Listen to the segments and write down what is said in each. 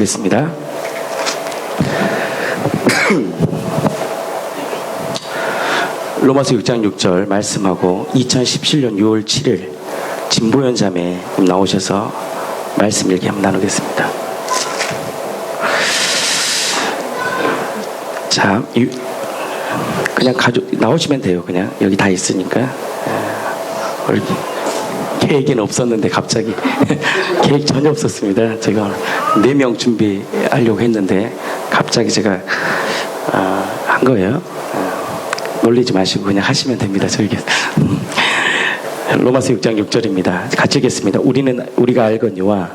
나누겠습니다. 로마서 6장 6절 말씀하고 2017년 6월 7일 진보연 자매 나오셔서 말씀 얘기 한번 나누겠습니다. 자, 그냥 나오시면 돼요. 그냥 여기 다 있으니까. 계획은 없었는데 갑자기 계획 전혀 없었습니다. 제가 4명 준비하려고 했는데 갑자기 제가 한 거예요. 놀리지 마시고 그냥 하시면 됩니다. 저에게. 로마서 6장 6절입니다. 같이 읽겠습니다. 우리가 알거니와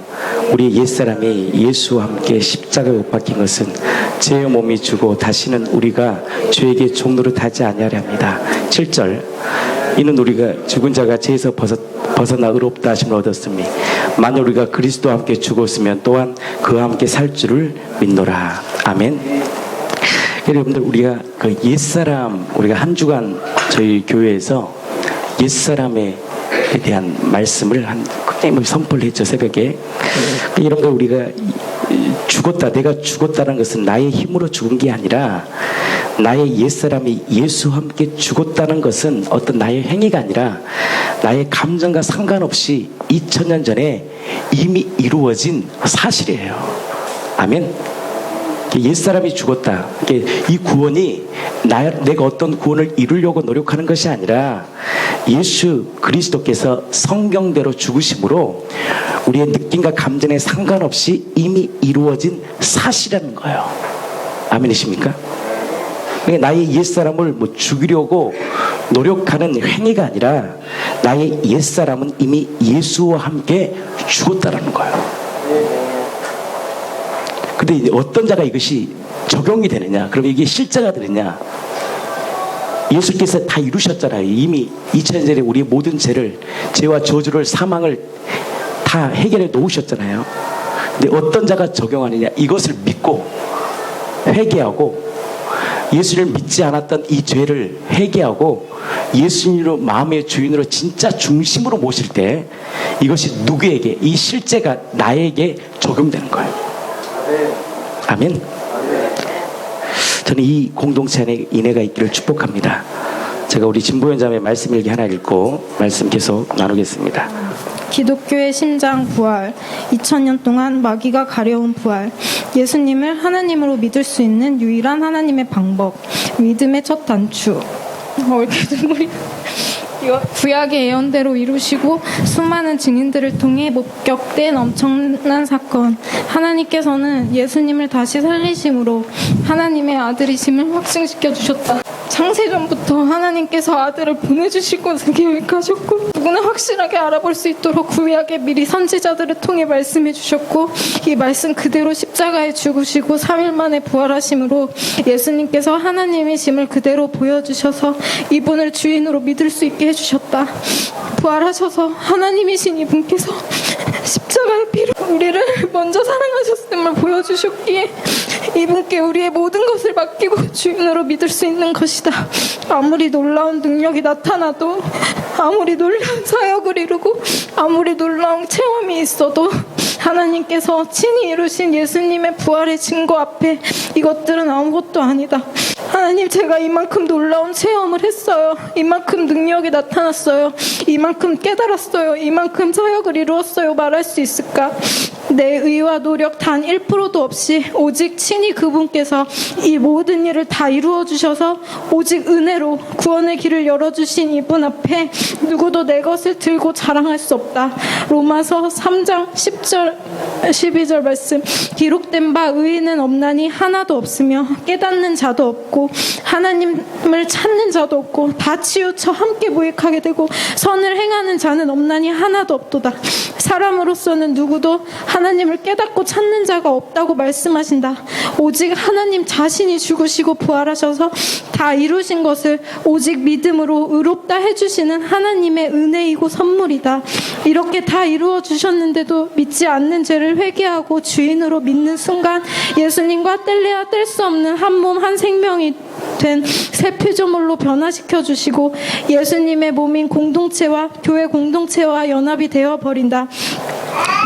우리 옛사람이 예수와 함께 십자가에 못 박힌 것은 죄의 몸이 주고 다시는 우리가 죄에게 종노릇하지 아니하려 합니다. 7절 이는 우리가 죽은 자가 죄에서 벗어나 의롭다 하심을 얻었으니 만일 우리가 그리스도와 함께 죽었으면 또한 그와 함께 살 줄을 믿노라. 아멘. 여러분들 우리가 그 옛사람 우리가 한 주간 저희 교회에서 옛사람에 대한 말씀을 굉장히 선포를 했죠. 새벽에. 여러분들 우리가 죽었다 내가 죽었다는 것은 나의 힘으로 죽은 게 아니라 나의 옛사람이 예수와 함께 죽었다는 것은 어떤 나의 행위가 아니라 나의 감정과 상관없이 2000년 전에 이미 이루어진 사실이에요. 아멘. 옛사람이 죽었다. 이 구원이 내가 어떤 구원을 이루려고 노력하는 것이 아니라 예수 그리스도께서 성경대로 죽으심으로 우리의 느낌과 감정에 상관없이 이미 이루어진 사실이라는 거예요. 아멘이십니까? 나의 옛사람을 죽이려고 노력하는 행위가 아니라 나의 옛사람은 이미 예수와 함께 죽었다라는 거예요. 근데 어떤 자가 이것이 적용이 되느냐? 그럼 이게 실제가 되느냐? 예수께서 다 이루셨잖아요. 이미 2000년 전에 우리의 모든 죄와 저주를 사망을 다 해결해 놓으셨잖아요. 근데 어떤 자가 적용하느냐? 이것을 믿고 회개하고 예수를 믿지 않았던 이 죄를 회개하고 예수님으로 마음의 주인으로 진짜 중심으로 모실 때 이것이 누구에게 이 실제가 나에게 적용되는 거예요. 아멘. 저는 이 공동체 안에 인애가 있기를 축복합니다. 제가 우리 진보연 자매 말씀 일기 하나 읽고 말씀 계속 나누겠습니다. 기독교의 심장 부활, 2000년 동안 마귀가 가려운 부활, 예수님을 하나님으로 믿을 수 있는 유일한 하나님의 방법, 믿음의 첫 단추. 이렇게 눈물이 이거 구약의 예언대로 이루시고 수많은 증인들을 통해 목격된 엄청난 사건. 하나님께서는 예수님을 다시 살리심으로 하나님의 아들이심을 확증시켜 주셨다. 창세전부터 하나님께서 아들을 보내주실 것을 계획하셨고 누구나 확실하게 알아볼 수 있도록 구약에 미리 선지자들을 통해 말씀해 주셨고 이 말씀 그대로 십자가에 죽으시고 3일 만에 부활하심으로 예수님께서 하나님이심을 그대로 보여주셔서 이분을 주인으로 믿을 수 있게 해주셨다. 부활하셔서 하나님이신 이분께서 십자가의 피로 우리를 먼저 사랑하셨음을 보여주셨기에 이분께 우리의 모든 것을 맡기고 주인으로 믿을 수 있는 것이다. 아무리 놀라운 능력이 나타나도 아무리 놀라운 사역을 이루고 아무리 놀라운 체험이 있어도 하나님께서 친히 이루신 예수님의 부활의 증거 앞에 이것들은 아무것도 아니다. 하나님, 제가 이만큼 놀라운 체험을 했어요. 이만큼 능력이 나타났어요. 이만큼 깨달았어요. 이만큼 사역을 이루었어요. 말할 수 있을까? 내 의와 노력 단 1%도 없이 오직 친히 그분께서 이 모든 일을 다 이루어 주셔서 오직 은혜로 구원의 길을 열어주신 이분 앞에 누구도 내 것을 들고 자랑할 수 없다. 로마서 3장 10절 12절 말씀. 기록된 바 의인은 없나니 하나도 없으며 깨닫는 자도 없고 하나님을 찾는 자도 없고 다 치우쳐 함께 무익하게 되고 선을 행하는 자는 없나니 하나도 없도다. 사람으로서는 누구도 하나님을 깨닫고 찾는 자가 없다고 말씀하신다. 오직 하나님 자신이 죽으시고 부활하셔서 다 이루신 것을 오직 믿음으로 의롭다 해주시는 하나님의 은혜이고 선물이다. 이렇게 다 이루어 주셨는데도 믿지 않는 죄를 회개하고 주인으로 믿는 순간 예수님과 뗄래야 뗄 수 없는 한 몸 한 생명이 된 새 피조물로 변화시켜 주시고 예수님의 몸인 공동체와 교회 공동체와 연합이 되어 버린다.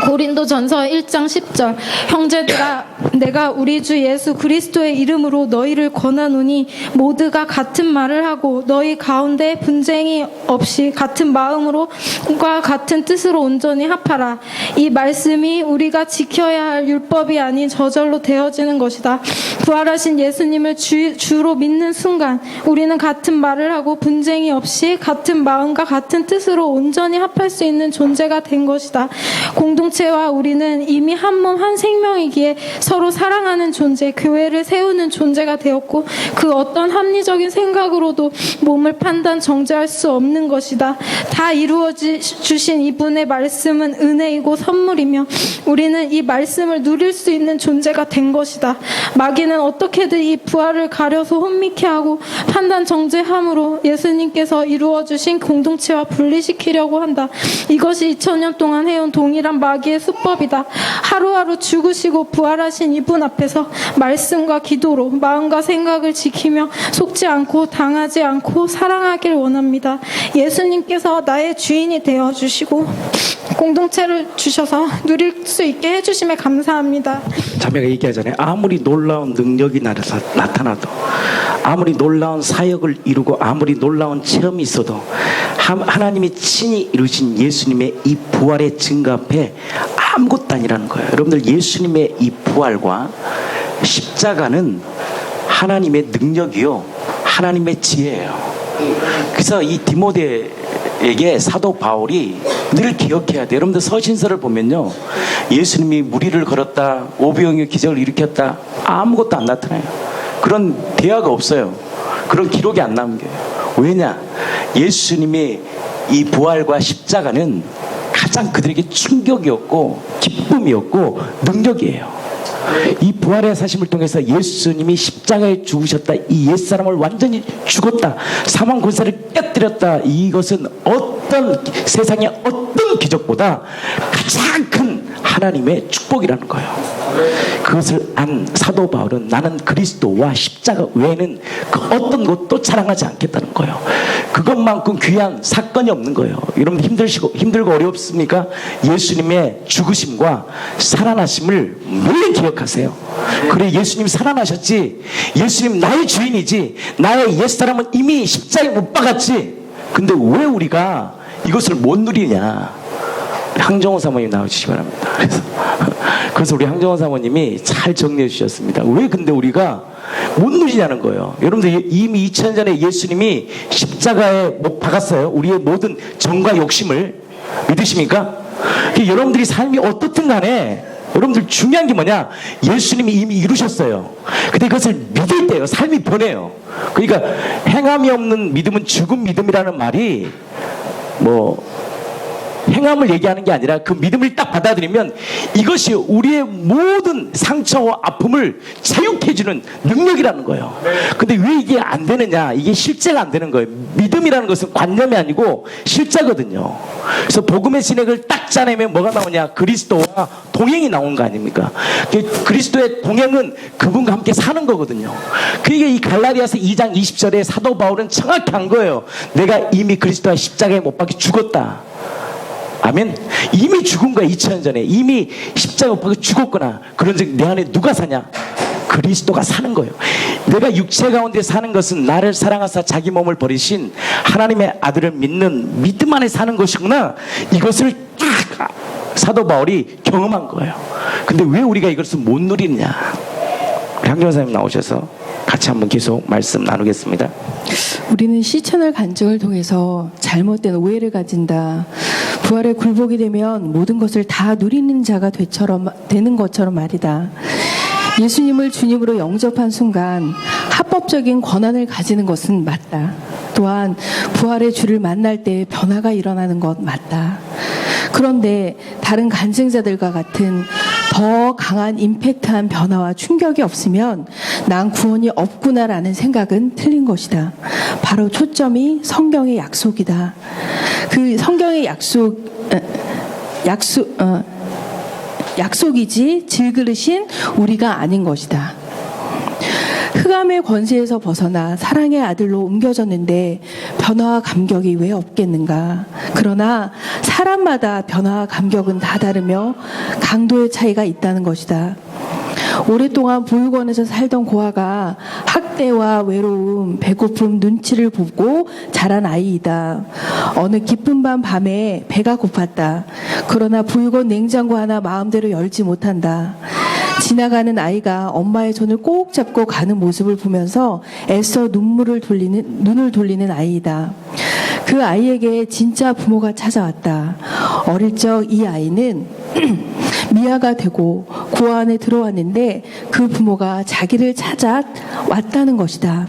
고린도전서 1장 10절. 형제들아 내가 우리 주 예수 그리스도의 이름으로 너희를 권하노니 모두가 같은 말을 하고 너희 가운데 분쟁이 없이 같은 마음으로과 같은 뜻으로 온전히 합하라. 이 말씀이 우리가 지켜야 할 율법이 아닌 저절로 되어지는 것이다. 부활하신 예수님을 주로 믿는 순간 우리는 같은 말을 하고 분쟁이 없이 같은 마음과 같은 뜻으로 온전히 합할 수 있는 존재가 된 것이다. 공동체와 우리는 이미 한 몸 한 생명이기에 서로 사랑하는 존재, 교회를 세우는 존재가 되었고 그 어떤 합리적인 생각으로도 몸을 판단, 정죄할 수 없는 것이다. 다 이루어 주신 이분의 말씀은 은혜이고 선물이며 우리는 이 말씀을 누릴 수 있는 존재가 된 것이다. 마귀는 어떻게든 이 부활을 가려서 혼미케 하고 판단, 정죄함으로 예수님께서 이루어 주신 공동체와 분리시키려고 한다. 이것이 2000년 동안 해온 동일한 마귀의 수법이다. 하루하루 죽으시고 부활하신 이분 앞에서 말씀과 기도로 마음과 생각을 지키며 속지 않고 당하지 않고 사랑하길 원합니다. 예수님께서 나의 주인이 되어주시고 공동체를 주셔서 누릴 수 있게 해주심에 감사합니다. 자매가 얘기하잖아요. 아무리 놀라운 능력이 나타나도, 아무리 놀라운 사역을 이루고, 아무리 놀라운 체험이 있어도 하나님이 친히 이루신 예수님의 이 부활의 증거 앞에 아무것도 아니라는 거예요. 여러분들, 예수님의 이 부활과 십자가는 하나님의 능력이요, 하나님의 지혜예요. 그래서 이 디모데에게 사도 바울이 늘 기억해야 돼요. 여러분들, 서신서를 보면요, 예수님이 무리를 걸었다, 오병이어 기적을 일으켰다, 아무것도 안 나타나요. 그런 대화가 없어요. 그런 기록이 안 남겨요. 왜냐? 예수님의 이 부활과 십자가는 가장 그들에게 충격이었고 기쁨이었고 능력이에요. 이 부활의 사심을 통해서 예수님이 십자가에 죽으셨다, 이 옛사람을 완전히 죽었다, 사망 권세를 깨뜨렸다, 이것은 어떤 세상의 어떤 기적보다 가장 큰 하나님의 축복이라는 거예요. 그것을 안 사도 바울은 나는 그리스도와 십자가 외에는 그 어떤 것도 자랑하지 않겠다는 거예요. 그것만큼 귀한 사건이 없는 거예요. 여러분, 힘들고 어렵습니까? 예수님의 죽으심과 살아나심을 늘 기억하세요. 그래, 예수님 살아나셨지, 예수님 나의 주인이지, 나의 옛사람은 이미 십자가에 못 박았지. 근데 왜 우리가 이것을 못 누리냐? 황정호 사모님 나와주시기 바랍니다. 그래서 우리 황정호 사모님이 잘 정리해 주셨습니다. 왜 근데 우리가 못 누리냐는 거예요. 여러분들, 이미 2000년 전에 예수님이 십자가에 못 박았어요. 우리의 모든 정과 욕심을. 믿으십니까? 여러분들이 삶이 어떻든 간에 여러분들 중요한 게 뭐냐? 예수님이 이미 이루셨어요. 근데 그것을 믿을 때요, 삶이 변해요. 그러니까 행함이 없는 믿음은 죽은 믿음이라는 말이 행함을 얘기하는 게 아니라 그 믿음을 딱 받아들이면 이것이 우리의 모든 상처와 아픔을 자유케해주는 능력이라는 거예요. 근데 왜 이게 안 되느냐? 이게 실제가 안 되는 거예요. 믿음이라는 것은 관념이 아니고 실제거든요. 그래서 복음의 진액을 딱 짜내면 뭐가 나오냐? 그리스도와 동행이 나온 거 아닙니까? 그리스도의 동행은 그분과 함께 사는 거거든요. 그게 이 갈라디아서 2장 20절에 사도 바울은 정확히 한 거예요. 내가 이미 그리스도와 십자가에 못 박혀 죽었다. 아멘. 이미 죽은 거야. 2000년 전에 이미 십자가 못 박혀 죽었구나. 그런즉 내 안에 누가 사냐? 그리스도가 사는 거예요. 내가 육체 가운데 사는 것은 나를 사랑하사 자기 몸을 버리신 하나님의 아들을 믿는 믿음 안에 사는 것이구나. 이것을 딱 사도 바울이 경험한 거예요. 근데 왜 우리가 이것을 못 누리느냐? 우리 황정호 선생님 나오셔서 같이 한번 계속 말씀 나누겠습니다. 우리는 시천을 간증을 통해서 잘못된 오해를 가진다. 부활에 굴복이 되면 모든 것을 다 누리는 자가 되는 것처럼 말이다. 예수님을 주님으로 영접한 순간 합법적인 권한을 가지는 것은 맞다. 또한 부활의 주를 만날 때 변화가 일어나는 것 맞다. 그런데 다른 간증자들과 같은 더 강한 임팩트한 변화와 충격이 없으면 난 구원이 없구나라는 생각은 틀린 것이다. 바로 초점이 성경의 약속이다. 그 성경의 약속이지 질그릇인 우리가 아닌 것이다. 흑암의 권세에서 벗어나 사랑의 아들로 옮겨졌는데 변화와 감격이 왜 없겠는가? 그러나 사람마다 변화와 감격은 다 다르며 강도의 차이가 있다는 것이다. 오랫동안 보육원에서 살던 고아가 학대와 외로움, 배고픔, 눈치를 보고 자란 아이이다. 어느 깊은 밤에 배가 고팠다. 그러나 보육원 냉장고 하나 마음대로 열지 못한다. 지나가는 아이가 엄마의 손을 꼭 잡고 가는 모습을 보면서 애써 눈을 돌리는 아이이다. 그 아이에게 진짜 부모가 찾아왔다. 어릴 적 이 아이는 미아가 되고 고아 안에 들어왔는데 그 부모가 자기를 찾아왔다는 것이다.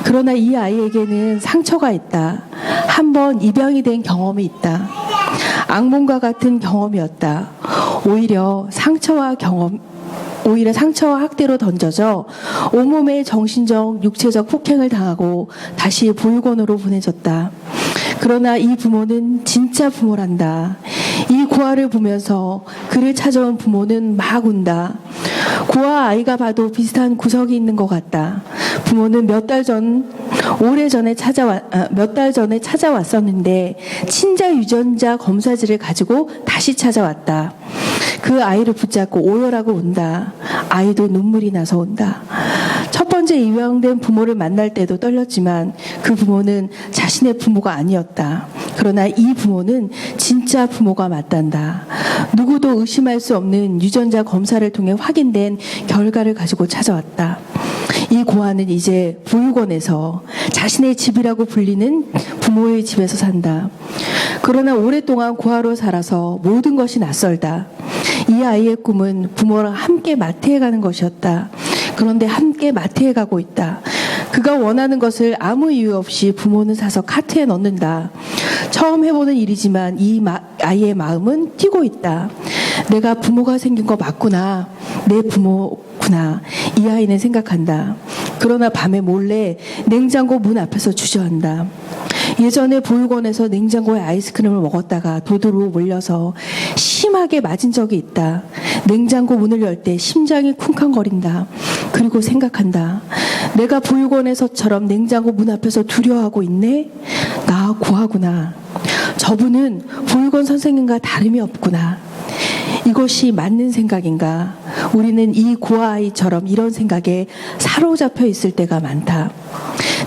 그러나 이 아이에게는 상처가 있다. 한번 입양이 된 경험이 있다. 악몽과 같은 경험이었다. 오히려 상처와 학대로 던져져 온몸에 정신적, 육체적 폭행을 당하고 다시 보육원으로 보내졌다. 그러나 이 부모는 진짜 부모란다. 이 고아를 보면서 그를 찾아온 부모는 막 운다. 고아 아이가 봐도 비슷한 구석이 있는 것 같다. 부모는 몇 달 전에 찾아왔었는데 친자 유전자 검사지를 가지고 다시 찾아왔다. 그 아이를 붙잡고 오열하고 운다. 아이도 눈물이 나서 온다. 첫 번째 입양된 부모를 만날 때도 떨렸지만 그 부모는 자신의 부모가 아니었다. 그러나 이 부모는 진짜 부모가 맞단다. 누구도 의심할 수 없는 유전자 검사를 통해 확인된 결과를 가지고 찾아왔다. 이 고아는 이제 보육원에서 자신의 집이라고 불리는 부모의 집에서 산다. 그러나 오랫동안 고아로 살아서 모든 것이 낯설다. 이 아이의 꿈은 부모랑 함께 마트에 가는 것이었다. 그런데 함께 마트에 가고 있다. 그가 원하는 것을 아무 이유 없이 부모는 사서 카트에 넣는다. 처음 해보는 일이지만 이 아이의 마음은 뛰고 있다. 내가 부모가 생긴 거 맞구나. 내 부모구나. 이 아이는 생각한다. 그러나 밤에 몰래 냉장고 문 앞에서 주저한다. 예전에 보육원에서 냉장고에 아이스크림을 먹었다가 도둑으로 몰려서 심하게 맞은 적이 있다. 냉장고 문을 열 때 심장이 쿵쾅거린다. 그리고 생각한다. 내가 보육원에서처럼 냉장고 문 앞에서 두려워하고 있네? 나 고아구나. 저분은 보육원 선생님과 다름이 없구나. 이것이 맞는 생각인가? 우리는 이 고아아이처럼 이런 생각에 사로잡혀 있을 때가 많다.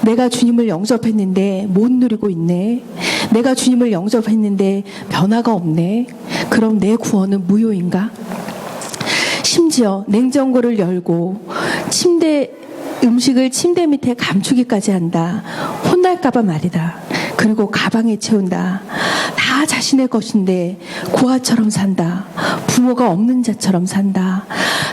내가 주님을 영접했는데 못 누리고 있네. 내가 주님을 영접했는데 변화가 없네. 그럼 내 구원은 무효인가? 심지어 냉장고를 열고 음식을 침대 밑에 감추기까지 한다. 혼날까봐 말이다. 그리고 가방에 채운다. 다 자신의 것인데 고아처럼 산다. 부모가 없는 자처럼 산다.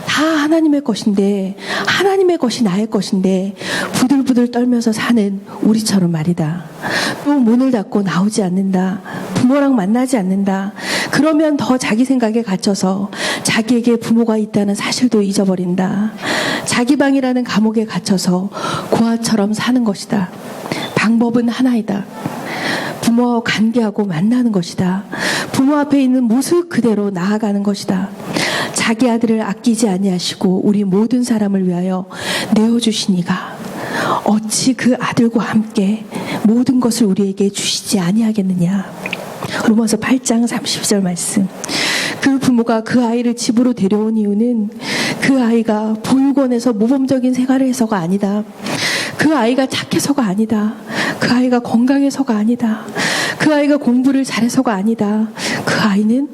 다 하나님의 것인데 하나님의 것이 나의 것인데 부들부들 떨면서 사는 우리처럼 말이다. 또 문을 닫고 나오지 않는다. 부모랑 만나지 않는다. 그러면 더 자기 생각에 갇혀서 자기에게 부모가 있다는 사실도 잊어버린다. 자기 방이라는 감옥에 갇혀서 고아처럼 사는 것이다. 방법은 하나이다. 부모와 관계하고 만나는 것이다. 부모 앞에 있는 모습 그대로 나아가는 것이다. 자기 아들을 아끼지 아니하시고 우리 모든 사람을 위하여 내어주시니가 어찌 그 아들과 함께 모든 것을 우리에게 주시지 아니하겠느냐. 로마서 8장 30절 말씀. 그 부모가 그 아이를 집으로 데려온 이유는 그 아이가 보육원에서 모범적인 생활을 해서가 아니다. 그 아이가 착해서가 아니다. 그 아이가 건강해서가 아니다. 그 아이가 공부를 잘해서가 아니다. 그 아이는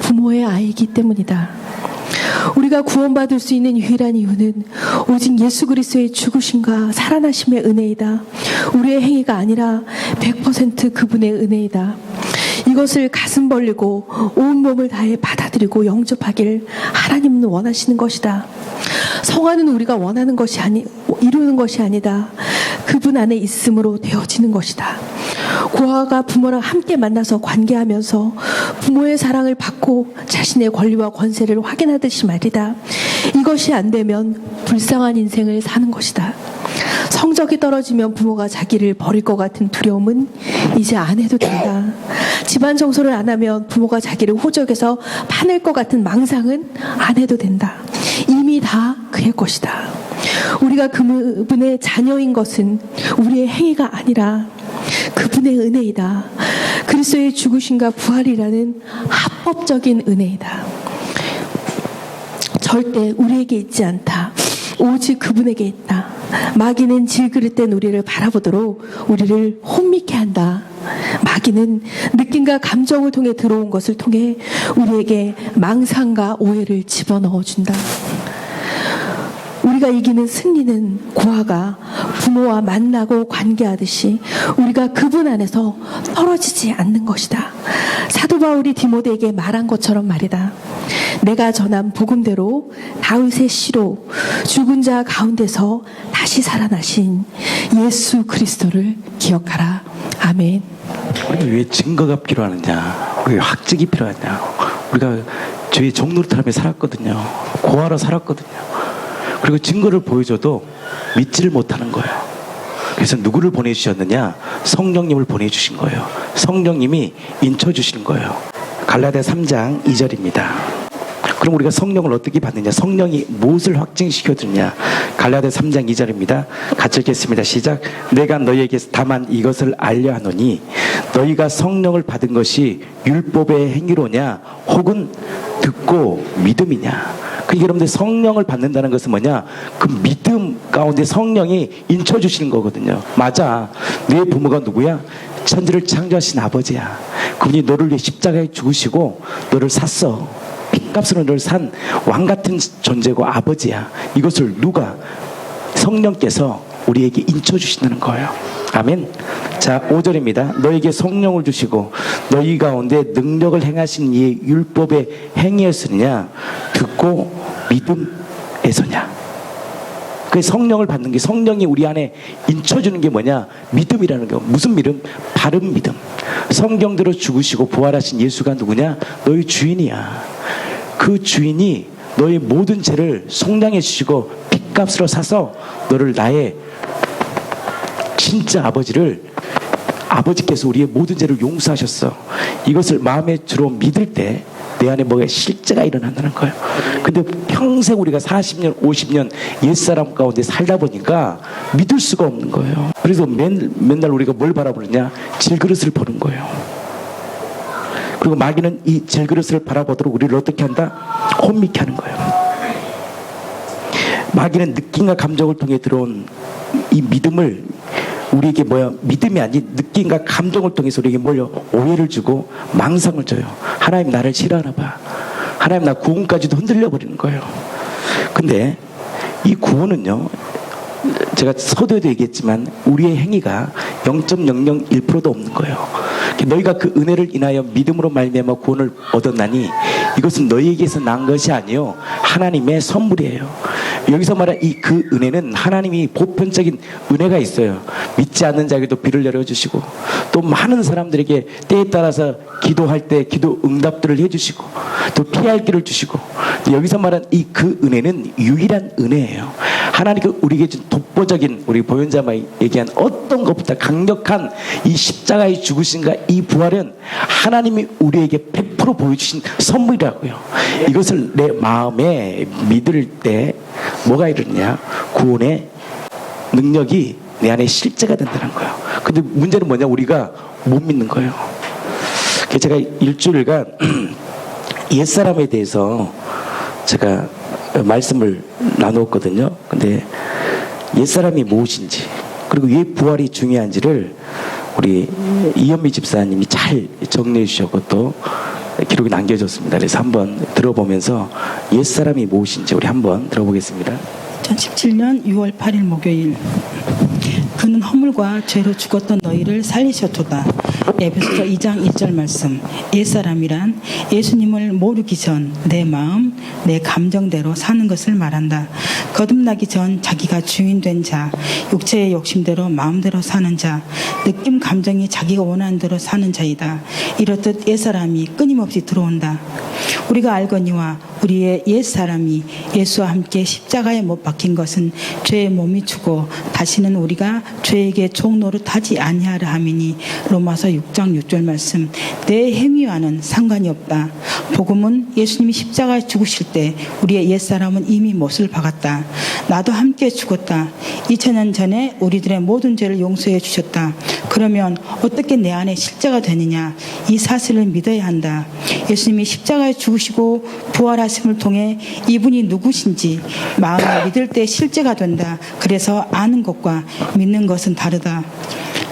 부모의 아이이기 때문이다. 우리가 구원받을 수 있는 유일한 이유는 오직 예수 그리스도의 죽으심과 살아나심의 은혜이다. 우리의 행위가 아니라 100% 그분의 은혜이다. 이것을 가슴 벌리고 온 몸을 다해 받아들이고 영접하길 하나님은 원하시는 것이다. 성화는 우리가 원하는 것이 이루는 것이 아니다. 그분 안에 있음으로 되어지는 것이다. 고아가 부모랑 함께 만나서 관계하면서 부모의 사랑을 받고 자신의 권리와 권세를 확인하듯이 말이다. 이것이 안 되면 불쌍한 인생을 사는 것이다. 성적이 떨어지면 부모가 자기를 버릴 것 같은 두려움은 이제 안 해도 된다. 집안 청소를 안 하면 부모가 자기를 호적에서 파낼 것 같은 망상은 안 해도 된다. 이미 다 그의 것이다. 우리가 그분의 자녀인 것은 우리의 행위가 아니라 그분의 은혜이다. 그리스도의 죽으심과 부활이라는 합법적인 은혜이다. 절대 우리에게 있지 않다. 오직 그분에게 있다. 마귀는 질그릇된 우리를 바라보도록 우리를 혼미케 한다. 마귀는 느낌과 감정을 통해 들어온 것을 통해 우리에게 망상과 오해를 집어넣어 준다. 우리가 이기는 승리는 고아가 부모와 만나고 관계하듯이 우리가 그분 안에서 떨어지지 않는 것이다. 사도 바울이 디모데에게 말한 것처럼 말이다. 내가 전한 복음대로 다윗의 시로 죽은 자 가운데서 다시 살아나신 예수 그리스도를 기억하라. 아멘. 우리가 왜 증거가 필요하느냐? 왜 확증이 필요하냐? 우리가 죄의 종노릇하며 살았거든요. 고아로 살았거든요. 그리고 증거를 보여줘도 믿지를 못하는 거예요. 그래서 누구를 보내주셨느냐? 성령님을 보내주신 거예요. 성령님이 인쳐주시는 거예요. 갈라디아 3장 2절입니다. 그럼 우리가 성령을 어떻게 받느냐? 성령이 무엇을 확증시켜주느냐? 갈라디아 3장 2절입니다. 같이 읽겠습니다. 시작. 내가 너희에게 다만 이것을 알려 하노니 너희가 성령을 받은 것이 율법의 행위로냐 혹은 듣고 믿음이냐? 그러니까 여러분들 성령을 받는다는 것은 뭐냐? 그 믿음 가운데 성령이 인쳐주시는 거거든요. 맞아. 내 부모가 누구야? 천지를 창조하신 아버지야. 그분이 너를 위해 십자가에 죽으시고 너를 샀어. 핏값으로 너를 산 왕같은 존재고 아버지야. 이것을 누가? 성령께서 우리에게 인쳐주신다는 거예요. 아멘. 자, 5절입니다. 너에게 성령을 주시고 너희 가운데 능력을 행하신 이의 율법의 행위였으냐 듣고 믿음에서냐. 그 성령을 받는 게, 성령이 우리 안에 인쳐주는 게 뭐냐? 믿음이라는 거. 무슨 믿음? 바른 믿음. 성경대로 죽으시고 부활하신 예수가 누구냐? 너희 주인이야. 그 주인이 너의 모든 죄를 속량해 주시고 핏값으로 사서 너를 나의 진짜 아버지께서 우리의 모든 죄를 용서하셨어. 이것을 마음에 들어 믿을 때 내 안에 뭐가 실제가 일어난다는 거예요. 근데 평생 우리가 40년 50년 옛사람 가운데 살다 보니까 믿을 수가 없는 거예요. 그래서 맨날 우리가 뭘 바라보느냐? 질그릇을 보는 거예요. 그리고 마귀는 이 질그릇을 바라보도록 우리를 어떻게 한다? 혼미케 하는 거예요. 마귀는 느낌과 감정을 통해 들어온 이 믿음을 우리에게 믿음이 아닌 느낌과 감정을 통해서 우리에게 오해를 주고 망상을 줘요. 하나님 나를 싫어하나 봐. 하나님 나 구원까지도 흔들려 버리는 거예요. 근데 이 구원은요, 제가 서두에도 얘기했지만 우리의 행위가 0.001%도 없는 거예요. 너희가 그 은혜를 인하여 믿음으로 말미암아 구원을 얻었나니 이것은 너희에게서 난 것이 아니요 하나님의 선물이에요. 여기서 말한 이 그 은혜는 하나님이 보편적인 은혜가 있어요. 믿지 않는 자에게도 비를 내려주시고 또 많은 사람들에게 때에 따라서 기도할 때 기도 응답들을 해주시고 또 피할 길을 주시고, 여기서 말한 이 그 은혜는 유일한 은혜예요. 하나님께 우리에게 준 독보적인, 우리 보현자가 얘기한 어떤 것보다 강력한 이 십자가의 죽으심과 이 부활은 하나님이 우리에게 100% 보여주신 선물이라고요. 이것을 내 마음에 믿을 때 뭐가 일어나냐? 구원의 능력이 내 안에 실제가 된다는 거예요. 근데 문제는 뭐냐? 우리가 못 믿는 거예요. 제가 일주일간 옛사람에 대해서 제가 말씀을 나누었거든요. 근데 옛사람이 무엇인지, 그리고 왜 부활이 중요한지를 우리 이현미 집사님이 잘 정리해 주셨고 또 기록이 남겨졌습니다. 그래서 한번 들어보면서 옛사람이 무엇인지 우리 한번 들어보겠습니다. 2017년 6월 8일 목요일. 그는 허물과 죄로 죽었던 너희를 살리셨도다. 에베소서 2장 1절 말씀. 옛사람이란 예수님을 모르기 전 내 마음, 내 감정대로 사는 것을 말한다. 거듭나기 전 자기가 주인된 자, 육체의 욕심대로 마음대로 사는 자, 느낌 감정이 자기가 원하는 대로 사는 자이다. 이렇듯 옛사람이 끊임없이 들어온다. 우리가 알거니와 우리의 옛사람이 예수와 함께 십자가에 못 박힌 것은 죄의 몸이 주고 다시는 우리가 죄에게 종노릇하지 아니하라 함이니. 로마서 6장 6절 말씀. 내 행위와는 상관이 없다. 복음은 예수님이 십자가에 죽으실 때 우리의 옛사람은 이미 못을 박았다. 나도 함께 죽었다. 2000년 전에 우리들의 모든 죄를 용서해 주셨다. 그러면 어떻게 내 안에 실제가 되느냐? 이 사실을 믿어야 한다. 예수님이 십자가에 죽으시고 부활하심을 통해 이분이 누구신지 마음에 믿을 때 실제가 된다. 그래서 아는 것과 믿는 것은 다르다.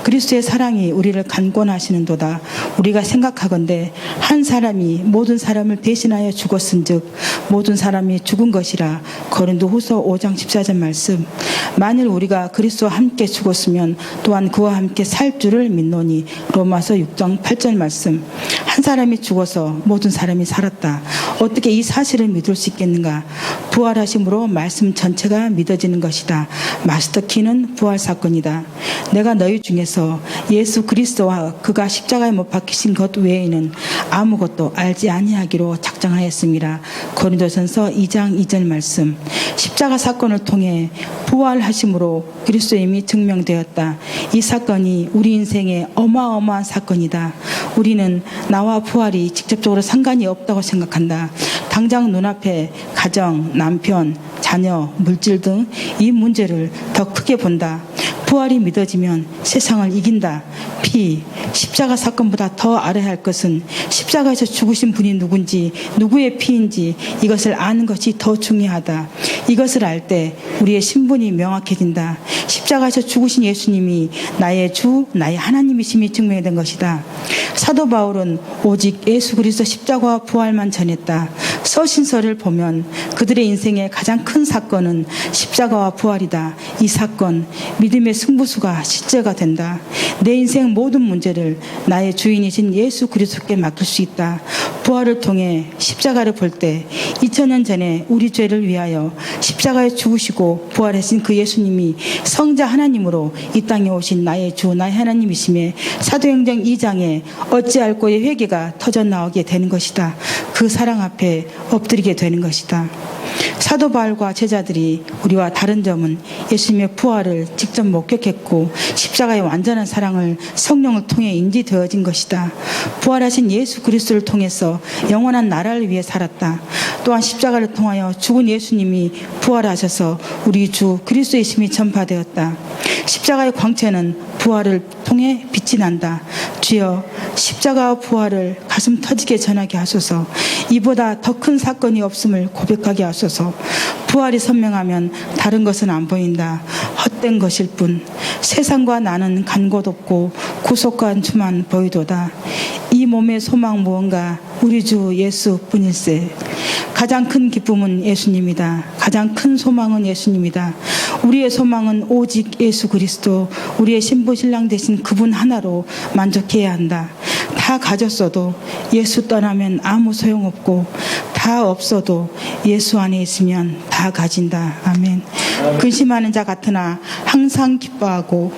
그리스도의 사랑이 우리를 간권하시는도다. 우리가 생각하건대 한 사람이 모든 사람을 대신하여 죽었은즉 모든 사람이 죽은 것이라. 고린도후서 5장 14절 말씀. 만일 우리가 그리스도와 함께 죽었으면 또한 그와 함께 살 줄을 믿노니. 로마서 6장 8절 말씀. 한 사람이 죽어서 모든 사람이 살았다. 어떻게 이 사실을 믿을 수 있겠는가? 부활하심으로 말씀 전체가 믿어지는 것이다. 마스터키는 부활 사건이다. 내가 너희 중에서 예수 그리스도와 그가 십자가에 못 박히신 것 외에는 아무것도 알지 아니하기로 작정하였습니다. 고린도전서 2장 2절 말씀. 십자가 사건을 통해 부활하심으로 그리스도임이 증명되었다. 이 사건이 우리 인생의 어마어마한 사건이다. 우리는 나와 부활이 직접적으로 상관이 없다고 생각한다. 당장 눈앞에 가정, 남편, 자녀, 물질 등 이 문제를 더 크게 본다. 부활이 믿어지면 세상을 이긴다. 십자가 사건보다 더 알아야 할 것은 십자가에서 죽으신 분이 누군지, 누구의 피인지 이것을 아는 것이 더 중요하다. 이것을 알 때 우리의 신분이 명확해진다. 십자가에서 죽으신 예수님이 나의 주, 나의 하나님이심이 증명된 것이다. 사도 바울은 오직 예수 그리스도 십자가와 부활만 전했다. 서신서를 보면 그들의 인생의 가장 큰 사건은 십자가와 부활이다. 이 사건, 믿음의 승부수가 실제가 된다. 내 인생 모든 문제를 나의 주인이신 예수 그리스도께 맡길 수 있다. 부활을 통해 십자가를 볼 때 2000년 전에 우리 죄를 위하여 십자가에 죽으시고 부활하신 그 예수님이 성자 하나님으로 이 땅에 오신 나의 주, 나의 하나님이심에 사도행전 2장에 어찌할 고의 회개가 터져 나오게 되는 것이다. 그 사랑 앞에 엎드리게 되는 것이다. 사도 바울과 제자들이 우리와 다른 점은 예수님의 부활을 직접 목격했고 십자가의 완전한 사랑을 성령을 통해 인지되어진 것이다. 부활하신 예수 그리스도를 통해서 영원한 나라를 위해 살았다. 또한 십자가를 통하여 죽은 예수님이 부활하셔서 우리 주 그리스도의 힘이 전파되었다. 십자가의 광채는 부활을 통해 빛이 난다. 주여, 십자가와 부활을 가슴 터지게 전하게 하소서. 이보다 더 큰 사건이 없음을 고백하게 하소서. 부활이 선명하면 다른 것은 안 보인다. 헛된 것일 뿐. 세상과 나는 간 곳 없고 구속한 주만 보이도다. 이 몸의 소망 무언가 우리 주 예수뿐일세. 가장 큰 기쁨은 예수님이다. 가장 큰 소망은 예수님이다. 우리의 소망은 오직 예수 그리스도, 우리의 신부 신랑 되신 그분 하나로 만족해야 한다. 다 가졌어도 예수 떠나면 아무 소용없고, 다 없어도 예수 안에 있으면 다 가진다. 아멘. 근심하는 자 같으나 항상 기뻐하고,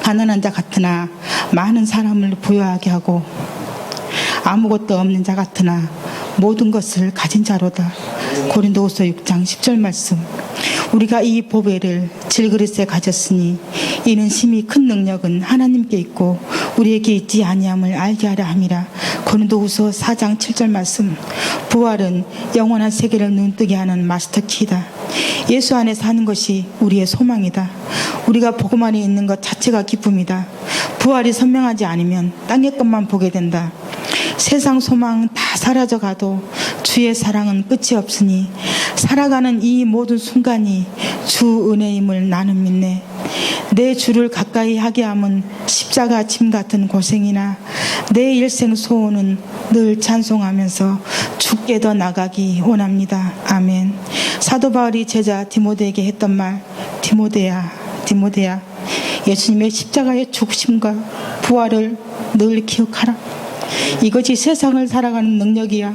가난한 자 같으나 많은 사람을 부유하게 하고, 아무것도 없는 자 같으나 모든 것을 가진 자로다. 고린도후서 6장 10절 말씀. 우리가 이 보배를 질그릇에 가졌으니 이는 심히 큰 능력은 하나님께 있고 우리에게 있지 아니함을 알게 하려 함이라. 고린도후서 4장 7절 말씀. 부활은 영원한 세계를 눈뜨게 하는 마스터키다. 예수 안에 사는 것이 우리의 소망이다. 우리가 복음 안에 있는 것 자체가 기쁨이다. 부활이 선명하지 않으면 땅의 것만 보게 된다. 세상 소망 다 사라져가도 주의 사랑은 끝이 없으니 살아가는 이 모든 순간이 주 은혜임을 나는 믿네. 내 주를 가까이 하게 함은 십자가 짐 같은 고생이나 내 일생 소원은 늘 찬송하면서 주께 더 나가기 원합니다. 아멘. 사도 바울이 제자 디모데에게 했던 말, 디모데야 예수님의 십자가의 죽으심과 부활을 늘 기억하라. 이것이 세상을 살아가는 능력이야.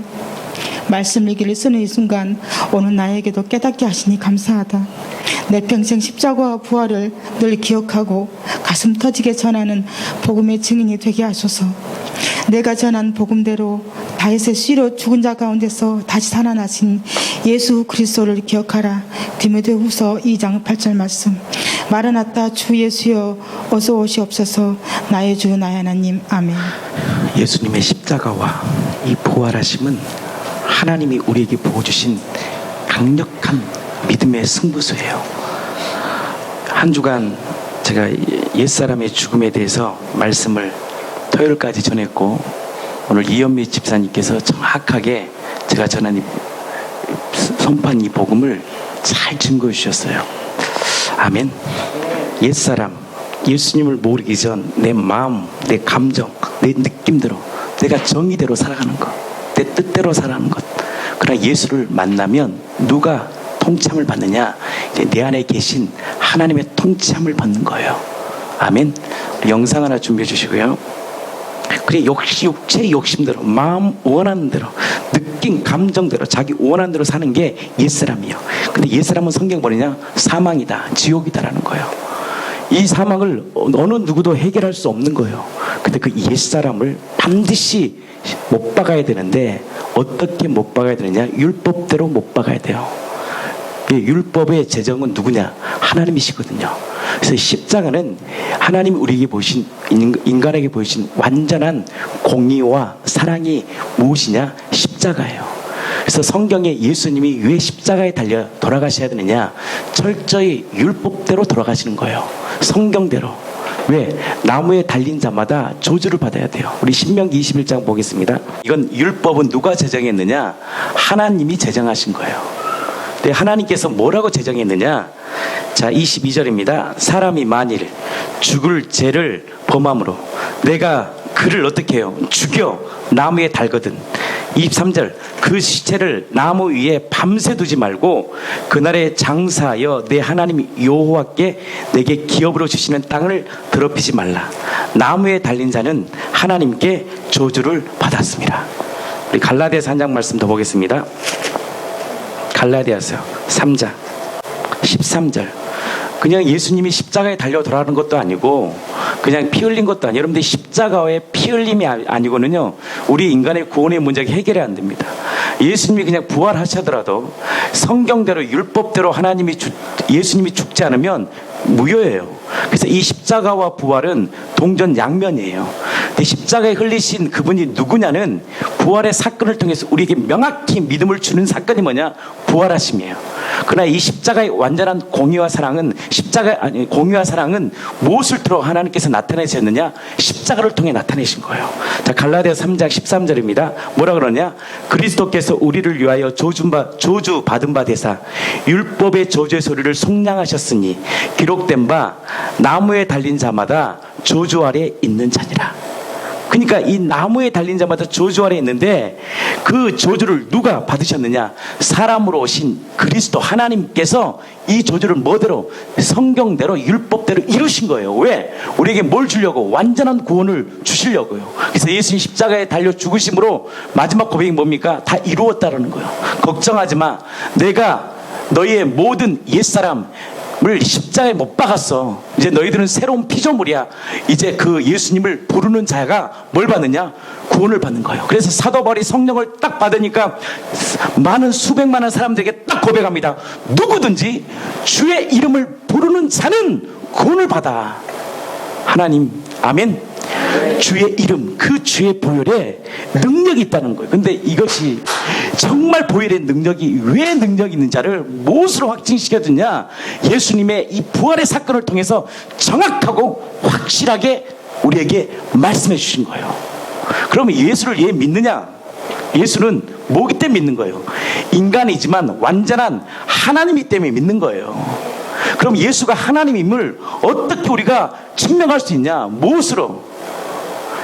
말씀 일기를 쓰는 이 순간 오늘 나에게도 깨닫게 하시니 감사하다. 내 평생 십자가와 부활을 늘 기억하고 가슴 터지게 전하는 복음의 증인이 되게 하소서. 내가 전한 복음대로 다윗의 씨로 죽은 자 가운데서 다시 살아나신 예수 그리스도를 기억하라. 디모데후서 2장 8절 말씀. 마라나타 주 예수여 어서 오시옵소서. 나의 주 나의 하나님. 아멘. 예수님의 십자가와 이 부활하심은 하나님이 우리에게 부어주신 강력한 믿음의 승부수예요. 한 주간 제가 옛사람의 죽음에 대해서 말씀을 토요일까지 전했고, 오늘 이현미 집사님께서 정확하게 제가 전한 선포한 이 복음을 잘 증거해 주셨어요. 아멘. 옛사람, 예수님을 모르기 전 내 마음, 내 감정, 내 느낌대로, 내가 정의대로 살아가는 것, 내 뜻대로 살아가는 것. 그러나 예수를 만나면 누가 통참을 받느냐? 이제 내 안에 계신 하나님의 통참을 받는 거예요. 아멘. 우리 영상 하나 준비해 주시고요. 그래, 육체 욕심대로, 마음 원하는 대로, 느낌 감정대로, 자기 원하는 대로 사는 게 옛사람이에요. 근데 옛사람은 성경 뭐냐? 사망이다, 지옥이다라는 거예요. 이 사망을 어느 누구도 해결할 수 없는 거예요. 근데 그 옛사람을 반드시 못 박아야 되는데, 어떻게 못 박아야 되느냐? 율법대로 못 박아야 돼요. 율법의 제정은 누구냐? 하나님이시거든요. 그래서 십자가는 하나님이 우리에게 보신, 인간에게 보이신 완전한 공의와 사랑이 무엇이냐? 십자가예요. 그래서 성경에 예수님이 왜 십자가에 달려 돌아가셔야 되느냐? 철저히 율법대로 돌아가시는 거예요. 성경대로. 왜? 나무에 달린 자마다 저주를 받아야 돼요. 우리 신명기 21장 보겠습니다. 이건 율법은 누가 제정했느냐? 하나님이 제정하신 거예요. 근데 하나님께서 뭐라고 제정했느냐? 자, 22절입니다. 사람이 만일 죽을 죄를 범함으로 내가 그를 어떻게 해요? 죽여 나무에 달거든. 23절, 그 시체를 나무 위에 밤새 두지 말고 그날에 장사하여 내 하나님 여호와께 내게 기업으로 주시는 땅을 더럽히지 말라. 나무에 달린 자는 하나님께 저주를 받았습니다. 우리 갈라디아서 한 장 말씀 더 보겠습니다. 갈라디아서 3장 13절. 그냥 예수님이 십자가에 달려 돌아가는 것도 아니고 그냥 피 흘린 것도 아니에요. 여러분들 십자가에 피 흘림이 아니고는요, 우리 인간의 구원의 문제가 해결이 안 됩니다. 예수님이 그냥 부활하시더라도 성경대로 율법대로 예수님이 죽지 않으면 무효예요. 그래서 이 십자가와 부활은 동전양면이에요. 근데 십자가에 흘리신 그분이 누구냐는 부활의 사건을 통해서 우리에게 명확히 믿음을 주는 사건이 뭐냐? 부활하심이에요. 그러나 이 십자가의 완전한 공의와 사랑은 공의와 사랑은 무엇을 통해 하나님께서 나타내셨느냐? 십자가를 통해 나타내신 거예요. 자, 갈라디아서 3장 13절입니다. 뭐라 그러냐? 그리스도께서 우리를 위하여 저주 받은 바 되사 율법의 저주의 소리를 속량하셨으니 기록된 바 나무에 달린 자마다 저주 아래 있는 자니라. 그러니까 이 나무에 달린 자마다 저주 아래 있는데, 그 저주를 누가 받으셨느냐? 사람으로 오신 그리스도 하나님께서 이 저주를 뭐대로? 성경대로 율법대로 이루신 거예요. 왜? 우리에게 뭘 주려고? 완전한 구원을 주시려고요. 그래서 예수님 십자가에 달려 죽으심으로 마지막 고백이 뭡니까? 다 이루었다라는 거예요. 걱정하지 마. 내가 너희의 모든 옛사람 을 십자가에 못 박았어. 이제 너희들은 새로운 피조물이야. 이제 그 예수님을 부르는 자가 뭘 받느냐? 구원을 받는 거예요. 그래서 사도 바울이 성령을 딱 받으니까 많은 수백만한 사람들에게 딱 고백합니다. 누구든지 주의 이름을 부르는 자는 구원을 받아. 하나님, 아멘. 주의 이름, 그 주의 보혈에 능력이 있다는 거예요. 근데 이것이 정말 보혈의 능력이 왜 능력이 있는 자를 무엇으로 확증시켜주냐? 예수님의 이 부활의 사건을 통해서 정확하고 확실하게 우리에게 말씀해 주신 거예요. 그러면 예수를 왜 믿느냐? 예수는 뭐기 때문에 믿는 거예요? 인간이지만 완전한 하나님이기 때문에 믿는 거예요. 그럼 예수가 하나님임을 어떻게 우리가 증명할 수 있냐? 무엇으로?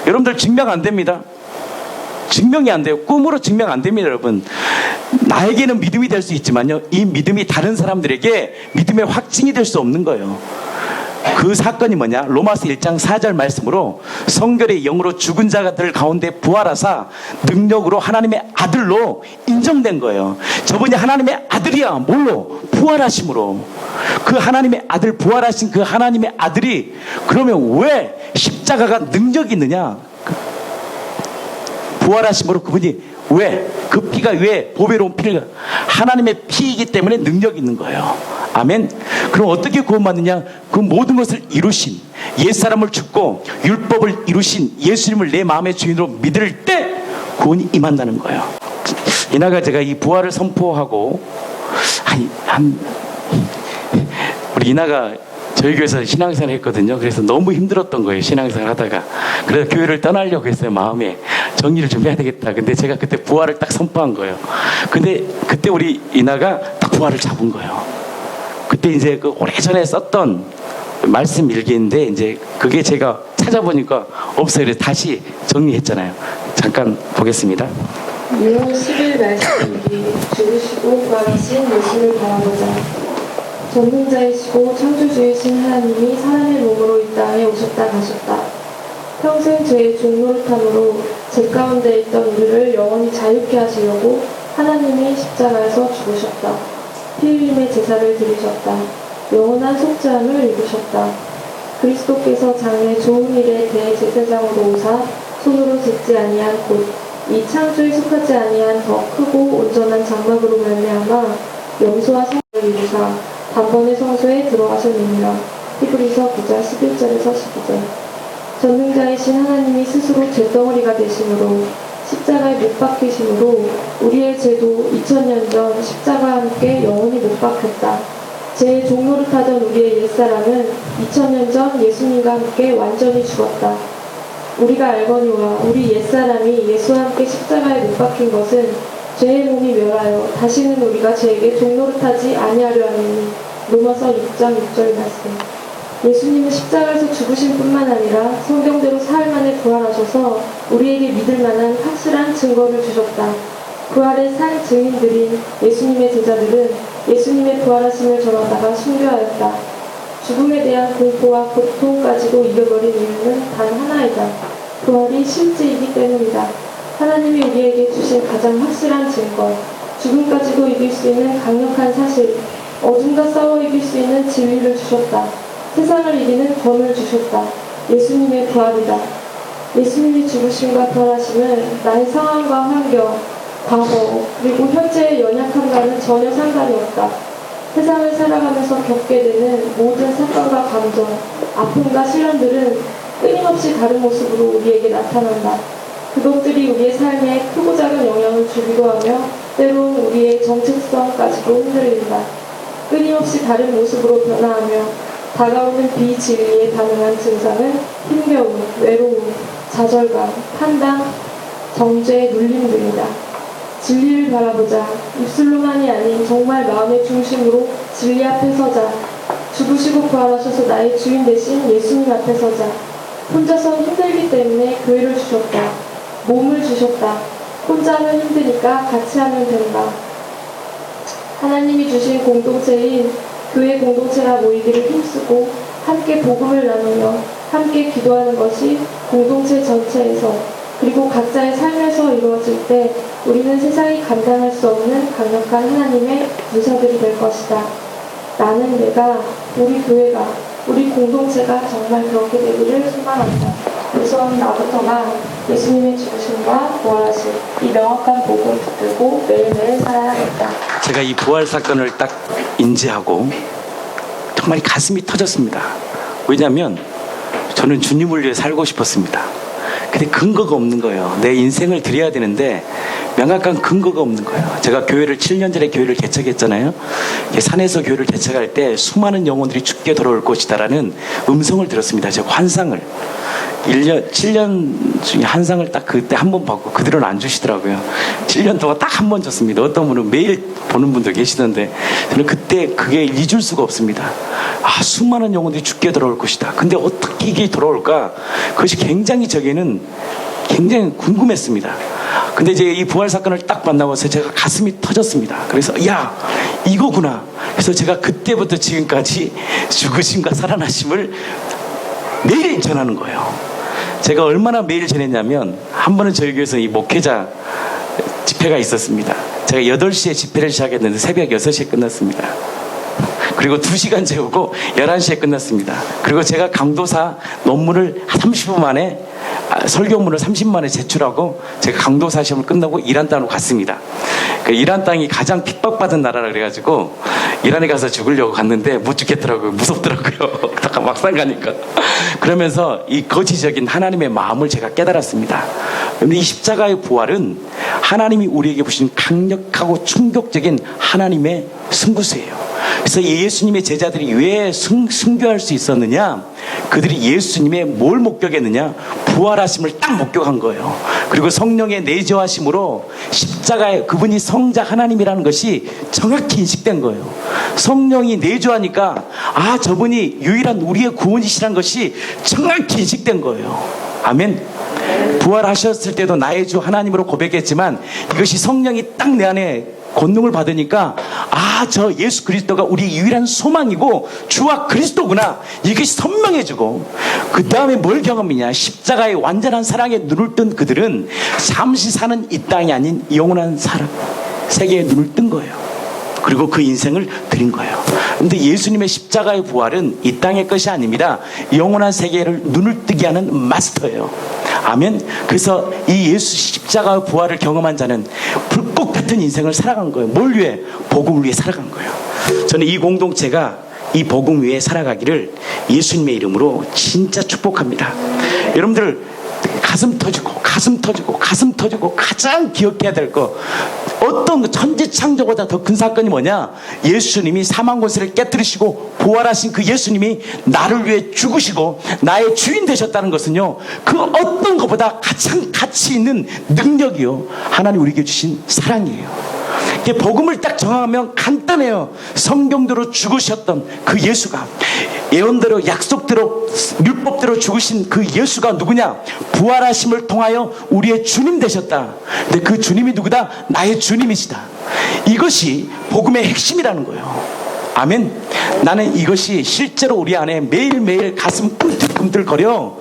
여러분들 증명 안 됩니다. 증명이 안 돼요. 꿈으로 증명 안 됩니다, 여러분. 나에게는 믿음이 될 수 있지만요, 이 믿음이 다른 사람들에게 믿음의 확증이 될 수 없는 거예요. 그 사건이 뭐냐? 로마서 1장 4절 말씀으로 성결의 영으로 죽은 자들 가운데 부활하사 능력으로 하나님의 아들로 인정된 거예요. 저분이 하나님의 아들이야. 뭘로? 부활하심으로. 그 하나님의 아들, 부활하신 그 하나님의 아들이 그러면 왜 십자가가 능력이 있느냐? 부활하심으로 그분이 왜? 그 피가 왜 보배로운 피를? 하나님의 피이기 때문에 능력이 있는 거예요. 아멘. 그럼 어떻게 구원받느냐? 그 모든 것을 이루신, 옛사람을 죽고 율법을 이루신 예수님을 내 마음의 주인으로 믿을 때 구원이 임한다는 거예요. 이나가 제가 이 부활을 선포하고 한 우리 이나가 저희 교회에서 신앙생활 했거든요. 그래서 너무 힘들었던 거예요, 신앙생활 하다가. 그래서 교회를 떠나려고 했어요, 마음에. 정리를 좀 해야 되겠다. 근데 제가 그때 부활을 딱 선포한 거예요. 근데 그때 우리 이나가 딱 부활을 잡은 거예요. 그때 이제 그 오래전에 썼던 말씀 일기인데 이제 그게 제가 찾아보니까 없어요. 그래서 다시 정리했잖아요. 잠깐 보겠습니다. 6월 10일 말씀일기 죽으시고 부활하신 예수를 바라보자. 전능자이시고 창조주이신 하나님이 사람의 몸으로 이 땅에 오셨다 가셨다. 평생 죄의 종노릇함으로 죄 가운데 있던 우리를 영원히 자유케 하시려고 하나님이 십자가에서 죽으셨다. 피 흘림의 제사를 드리셨다. 영원한 속죄함을 이루셨다. 그리스도께서 장래 좋은 일에 대제사장으로 오사 손으로 짓지 아니한 곳 이 창조에 속하지 아니한 더 크고 온전한 장막으로 말미암아 염소와 성을 이루사 단번에 성소에 들어가셨느니라. 히브리서 9장 11절에서 12절. 전능자이신 하나님이 스스로 죄덩어리가 되심으로 십자가에 못 박히심으로 우리의 죄도 2000년 전 십자가와 함께 영원히 못 박혔다. 죄의 종노릇하던 우리의 옛사람은 2000년 전 예수님과 함께 완전히 죽었다. 우리가 알거니와 우리 옛사람이 예수와 함께 십자가에 못 박힌 것은 죄의 몸이 멸하여 다시는 우리가 죄에게 종노릇하지 아니하려 하느니. 로마서 6장 6절 말씀. 예수님은 십자가에서 죽으신 뿐만 아니라 성경대로 사흘 만에 부활하셔서 우리에게 믿을 만한 확실한 증거를 주셨다. 부활의 산 증인들인 예수님의 제자들은 예수님의 부활하심을 전하다가 순교하였다. 죽음에 대한 공포와 고통까지도 이겨버린 이유는 단 하나이다. 부활이 실제이기 때문이다. 하나님이 우리에게 주신 가장 확실한 증거, 죽음까지도 이길 수 있는 강력한 사실, 어둠과 싸워 이길 수 있는 진리를 주셨다. 세상을 이기는 권을 주셨다. 예수님의 부활이다. 예수님이 죽으심과 부활하심은 나의 상황과 환경, 과거, 그리고 현재의 연약함과는 전혀 상관이 없다. 세상을 살아가면서 겪게 되는 모든 사건과 감정, 아픔과 시련들은 끊임없이 다른 모습으로 우리에게 나타난다. 그것들이 우리의 삶에 크고 작은 영향을 주기도 하며 때론 우리의 정체성까지도 흔들린다. 끊임없이 다른 모습으로 변화하며 다가오는 비진리에 반응한 증상은 힘겨움, 외로움, 좌절감, 판단, 정죄의 눌림 등이다. 진리를 바라보자. 입술로만이 아닌 정말 마음의 중심으로 진리 앞에 서자. 죽으시고 부활하셔서 나의 주인 되신 예수님 앞에 서자. 혼자서 힘들기 때문에 교회를 주셨다. 몸을 주셨다. 혼자 하면 힘드니까 같이 하면 된다. 하나님이 주신 공동체인 교회 공동체가 모이기를 힘쓰고 함께 복음을 나누며 함께 기도하는 것이 공동체 전체에서 그리고 각자의 삶에서 이루어질 때 우리는 세상이 감당할 수 없는 강력한 하나님의 유사들이 될 것이다. 나는 내가, 우리 교회가, 우리 공동체가 정말 그렇게 되기를 소망한다. 우선 나부터가 예수님의 죽으심과 부활하심 이 명확한 복음을 붙들고 매일매일 살아야겠다. 제가 이 부활 사건을 딱 인지하고 정말 가슴이 터졌습니다. 왜냐하면 저는 주님을 위해 살고 싶었습니다. 근데 근거가 없는 거예요. 내 인생을 드려야 되는데 명확한 근거가 없는 거예요. 제가 교회를 7년 전에 교회를 개척했잖아요. 산에서 교회를 개척할 때 수많은 영혼들이 죽게 돌아올 것이다라는 음성을 들었습니다. 제가 환상을 7년 중에 한 상을 딱 그때 한 번 받고 그대로는 안 주시더라고요. 7년 동안 딱 한 번 줬습니다. 어떤 분은 매일 보는 분도 계시던데 저는 그때 그게 잊을 수가 없습니다. 수많은 영혼들이 죽게 돌아올 것이다. 근데 어떻게 이게 돌아올까? 그것이 굉장히 저에게는 굉장히 궁금했습니다. 근데 이제 이 부활 사건을 딱 만나고서 제가 가슴이 터졌습니다. 그래서 야, 이거구나. 그래서 제가 그때부터 지금까지 죽으심과 살아나심을 매일 전하는 거예요. 제가 얼마나 매일 전했냐면 한 번은 저희 교회에서 이 목회자 집회가 있었습니다. 제가 8시에 집회를 시작했는데 새벽 6시에 끝났습니다. 그리고 2시간 재우고 11시에 끝났습니다. 그리고 제가 강도사 논문을 30분 만에 설교문을 30분 만에 제출하고 제가 강도사 시험을 끝나고 이란 땅으로 갔습니다. 그 이란 땅이 가장 핍박받은 나라라 그래가지고 이란에 가서 죽으려고 갔는데 못 죽겠더라고요. 무섭더라고요. 막상 가니까. 그러면서 이 거지적인 하나님의 마음을 제가 깨달았습니다. 그런데 이 십자가의 부활은 하나님이 우리에게 주신 강력하고 충격적인 하나님의 승부수예요. 그래서 예수님의 제자들이 왜 순교할 수 있었느냐? 그들이 예수님의 뭘 목격했느냐? 부활하심을 딱 목격한 거예요. 그리고 성령의 내재하심으로 십자가에 그분이 성자 하나님이라는 것이 정확히 인식된 거예요. 성령이 내재하니까 아, 저분이 유일한 우리의 구원이시라는 것이 정확히 인식된 거예요. 아멘. 부활하셨을 때도 나의 주 하나님으로 고백했지만 이것이 성령이 딱 내 안에 권능을 받으니까 아, 저 예수 그리스도가 우리 유일한 소망이고 주와 그리스도구나, 이것이 선명해지고, 그 다음에 뭘 경험이냐? 십자가의 완전한 사랑에 눈을 뜬 그들은 잠시 사는 이 땅이 아닌 영원한 사랑 세계에 눈을 뜬 거예요. 그리고 그 인생을 드린 거예요. 그런데 예수님의 십자가의 부활은 이 땅의 것이 아닙니다. 영원한 세계를 눈을 뜨게 하는 마스터예요. 아멘. 그래서 이 예수 십자가의 부활을 경험한 자는 불꽃 같은 인생을 살아간 거예요. 뭘 위해? 복음을 위해 살아간 거예요. 저는 이 공동체가 이 복음 위에 살아가기를 예수님의 이름으로 진짜 축복합니다. 여러분들 가슴 터지고 가장 기억해야 될 거, 어떤 천지창조보다 더 큰 사건이 뭐냐? 예수님이 사망 권세를 깨뜨리시고 부활하신 그 예수님이 나를 위해 죽으시고 나의 주인 되셨다는 것은요, 그 어떤 것보다 가장 가치 있는 능력이요, 하나님 우리에게 주신 사랑이에요. 복음을 딱 정하면 간단해요. 성경대로 죽으셨던 그 예수가, 예언대로 약속대로 율법대로 죽으신 그 예수가 누구냐? 부활하심을 통하여 우리의 주님 되셨다. 근데 그 주님이 누구다? 나의 주님이시다. 이것이 복음의 핵심이라는 거예요. 아멘. 나는 이것이 실제로 우리 안에 매일매일 가슴 꿈틀꿈틀거려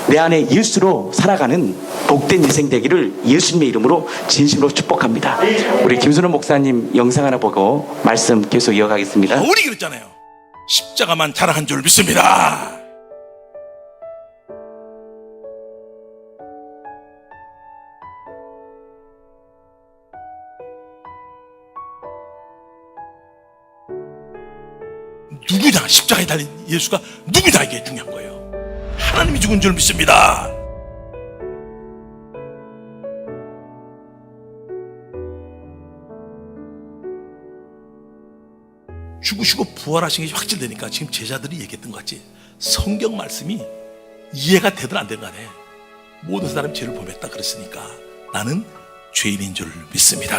내 안에 예수로 살아가는 복된 인생 되기를 예수님의 이름으로 진심으로 축복합니다. 우리 김순호 목사님 영상 하나 보고 말씀 계속 이어가겠습니다. 바울이 그랬잖아요. 십자가만 자랑한 줄 믿습니다. 누구냐? 십자가에 달린 예수가 누구냐? 이게 중요한 거예요. 하나님이 죽은 줄 믿습니다. 죽으시고 부활하신 게 확실되니까 지금 제자들이 얘기했던 것 같이 성경 말씀이 이해가 되든 안 되든 간에 모든 사람이 죄를 범했다 그랬으니까 나는 죄인인 줄 믿습니다.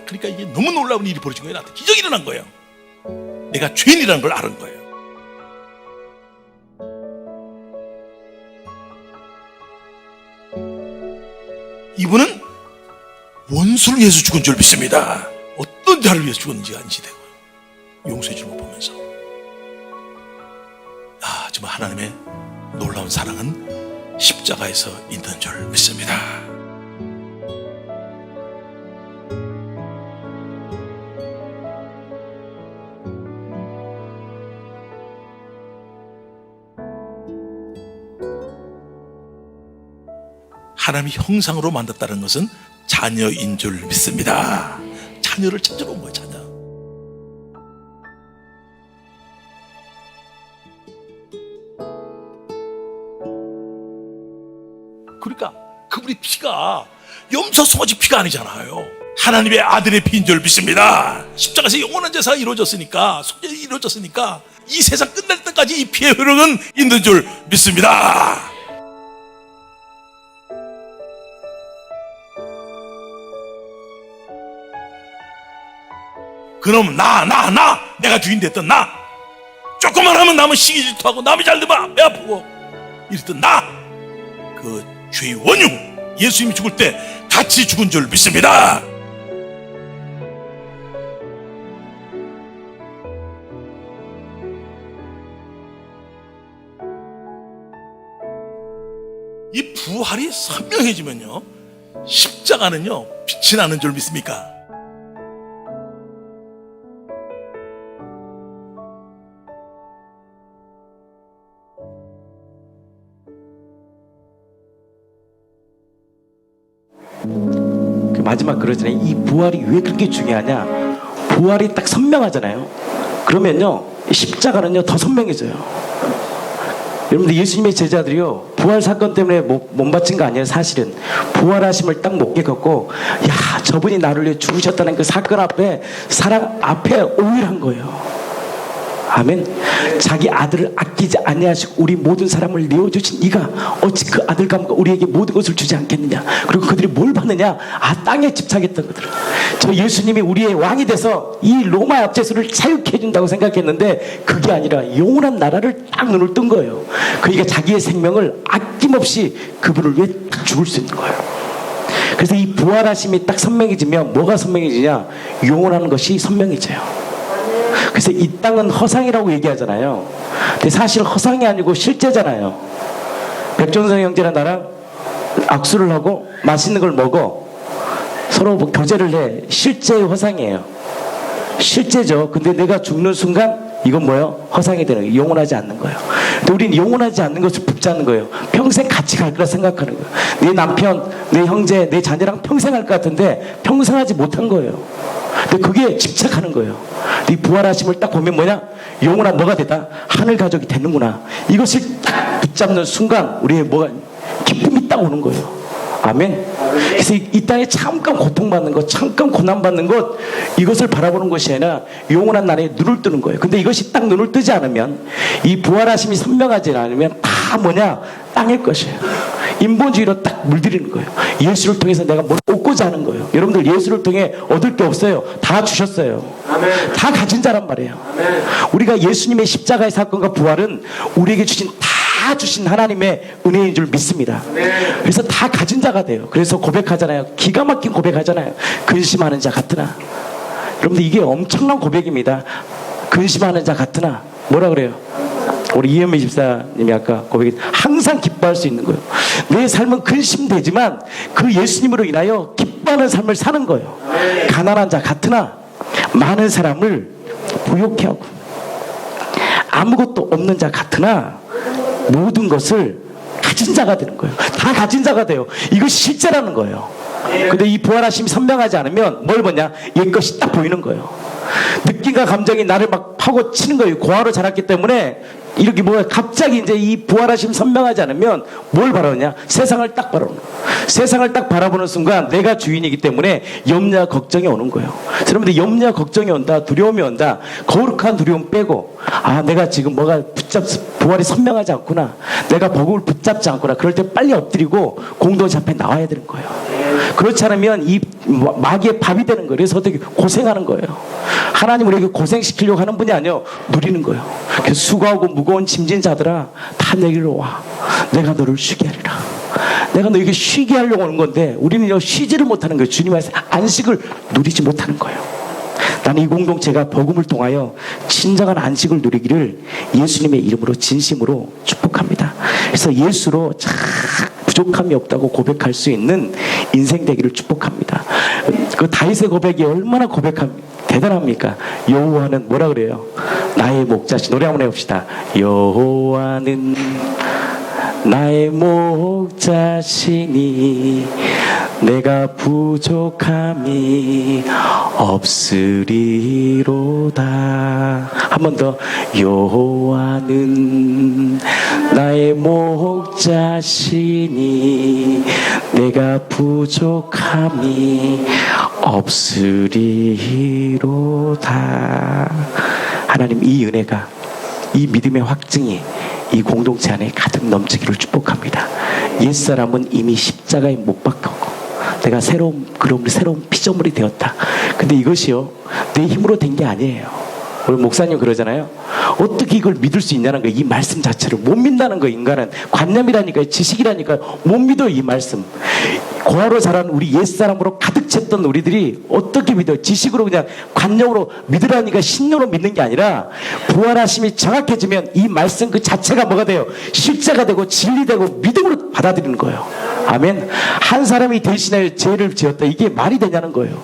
그러니까 이게 너무 놀라운 일이 벌어진 거예요. 나한테 기적이 일어난 거예요. 내가 죄인이라는 걸 아는 거예요. 이분은 원수를 위해서 죽은 줄 믿습니다. 어떤 자를 위해서 죽었는지가 인지되고 용서해 주는 거 보면서, 아, 정말 하나님의 놀라운 사랑은 십자가에서 있는 줄 믿습니다. 하나님이 형상으로 만들었다는 것은 자녀인 줄 믿습니다. 자녀를 찾으러 온 거예요. 자녀. 그러니까 그분의 피가 염소 송아지 피가 아니잖아요. 하나님의 아들의 피인 줄 믿습니다. 십자가에서 영원한 제사가 이루어졌으니까, 속죄가 이루어졌으니까 이 세상 끝날 때까지 이 피의 흐름은 있는 줄 믿습니다. 그럼 내가 주인 됐던 나, 조금만 하면 남은 시기 질투하고 남이 잘 되면 배 아프고 이랬던 나, 그 죄의 원흉 예수님이 죽을 때 같이 죽은 줄 믿습니다. 이 부활이 선명해지면요, 십자가는요 빛이 나는 줄 믿습니까? 그 마지막 그러잖아요. 이 부활이 왜 그렇게 중요하냐? 부활이 딱 선명하잖아요. 그러면요, 십자가는요 더 선명해져요. 여러분들, 예수님의 제자들이요 부활 사건 때문에 못 바친 거 아니에요. 사실은 부활하심을 딱 목격했고, 야, 저분이 나를 위해 죽으셨다는 그 사건 앞에, 사랑 앞에 오일한 거예요. 아멘. 자기 아들을 아끼지 아니하시고 우리 모든 사람을 내어주신 이가 어찌 그 아들감과 우리에게 모든 것을 주지 않겠느냐. 그리고 그들이 뭘 받느냐. 땅에 집착했던 것들. 저 예수님이 우리의 왕이 돼서 이 로마 압제수를 자유케 해준다고 생각했는데 그게 아니라 영원한 나라를 딱 눈을 뜬 거예요. 그러니까 자기의 생명을 아낌없이 그분을 위해 딱 죽을 수 있는 거예요. 그래서 이 부활하심이 딱 선명해지면 뭐가 선명해지냐. 영원한 것이 선명해져요. 그래서 이 땅은 허상이라고 얘기하잖아요. 근데 사실 허상이 아니고 실제잖아요. 백종선 형제랑 나랑 악수를 하고 맛있는 걸 먹어. 서로 뭐 교제를 해. 실제의 허상이에요. 실제죠. 근데 내가 죽는 순간 이건 뭐예요? 허상이 되는 거예요. 영원하지 않는 거예요. 근데 우리는 영원하지 않는 것을 붙잡는 거예요. 평생 같이 갈 거라 생각하는 거예요. 내 남편, 내 형제, 내 자녀랑 평생 할 것 같은데 평생 하지 못한 거예요. 근데 그게 집착하는 거예요. 이 부활하심을 딱 보면 뭐냐? 영원한 뭐가 되다? 하늘 가족이 되는구나. 이것을 딱 붙잡는 순간 우리의 뭐가 기쁨이 딱 오는 거예요. 아멘. 그래서 이 땅에 잠깐 고통받는 것, 잠깐 고난받는 것, 이것을 바라보는 것이 아니라 영원한 날에 눈을 뜨는 거예요. 근데 이것이 딱 눈을 뜨지 않으면, 이 부활하심이 선명하지 않으면 다 뭐냐? 땅일 것이에요. 인본주의로 딱 물들이는 거예요. 예수를 통해서 내가 뭘 얻고자 하는 거예요. 여러분들 예수를 통해 얻을 게 없어요. 다 주셨어요. 아멘. 다 가진 자란 말이에요. 아멘. 우리가 예수님의 십자가의 사건과 부활은 우리에게 주신 다 주신 하나님의 은혜인 줄 믿습니다. 그래서 다 가진 자가 돼요. 그래서 고백하잖아요. 기가 막힌 고백하잖아요. 근심하는 자 같으나. 여러분들 이게 엄청난 고백입니다. 근심하는 자 같으나 뭐라 그래요? 우리 이현미 집사님이 아까 고백했 항상 기뻐할 수 있는 거예요. 내 삶은 근심되지만 그 예수님으로 인하여 기뻐하는 삶을 사는 거예요. 가난한 자 같으나 많은 사람을 부욕해 하고 아무것도 없는 자 같으나 모든 것을 가진 자가 되는 거예요. 다 가진 자가 돼요. 이것이 실제라는 거예요. 근데 이 부활하심이 선명하지 않으면 뭘 보냐? 옛것이 딱 보이는 거예요. 느낌과 감정이 나를 막 파고 치는 거예요. 고아로 자랐기 때문에 이렇게 뭐야 갑자기 이제 이 부활하심 선명하지 않으면 뭘 바라보냐? 세상을 딱 바라보는 거예요. 세상을 딱 바라보는 순간 내가 주인이기 때문에 염려와 걱정이 오는 거예요. 여러분들 염려와 걱정이 온다, 두려움이 온다. 거룩한 두려움 빼고 내가 지금 뭐가 부활이 선명하지 않구나. 내가 복음을 붙잡지 않구나. 그럴 때 빨리 엎드리고 공동체 앞에 나와야 되는 거예요. 그렇지 않으면 이 마귀의 밥이 되는 거예요. 그래서 어떻게 고생하는 거예요. 하나님 우리에게 고생시키려고 하는 분이 아니요 누리는 거예요. 그래서 수고하고 무거운 짐진 자들아 다 내게로 와. 내가 너를 쉬게 하리라. 내가 너에게 쉬게 하려고 하는 건데 우리는 쉬지를 못하는 거예요. 주님 안에서 안식을 누리지 못하는 거예요. 나는 이 공동체가 복음을 통하여 진정한 안식을 누리기를 예수님의 이름으로 진심으로 축복합니다. 그래서 예수로 참 부족함이 없다고 고백할 수 있는 인생 되기를 축복합니다. 그 다윗의 고백이 얼마나 대단합니까? 여호와는 뭐라 그래요? 나의 목자시. 노래 한번 해봅시다. 여호와는 나의 목자시니 내가 부족함이 없으리로다. 한 번 더. 여호와는 나의 목자시니 내가 부족함이 없으리로다. 하나님 이 은혜가 이 믿음의 확증이 이 공동체 안에 가득 넘치기를 축복합니다. 옛사람은 이미 십자가에 못 박혔고 내가 새로운 피조물이 되었다. 근데 이것이요 내 힘으로 된 게 아니에요. 우리 목사님 그러잖아요. 어떻게 이걸 믿을 수 있냐는 거예요. 이 말씀 자체를 못 믿는다는 거예요. 인간은 관념이라니까요. 지식이라니까요. 못 믿어요. 이 말씀. 고아로 자란 우리 옛사람으로 가득 찼던 우리들이 어떻게 믿어요? 지식으로 그냥 관념으로 믿으라니까 신념으로 믿는 게 아니라 부활하심이 정확해지면 이 말씀 그 자체가 뭐가 돼요? 실제가 되고 진리되고 믿음으로 받아들이는 거예요. 아멘. 한 사람이 대신하여 죄를 지었다. 이게 말이 되냐는 거예요.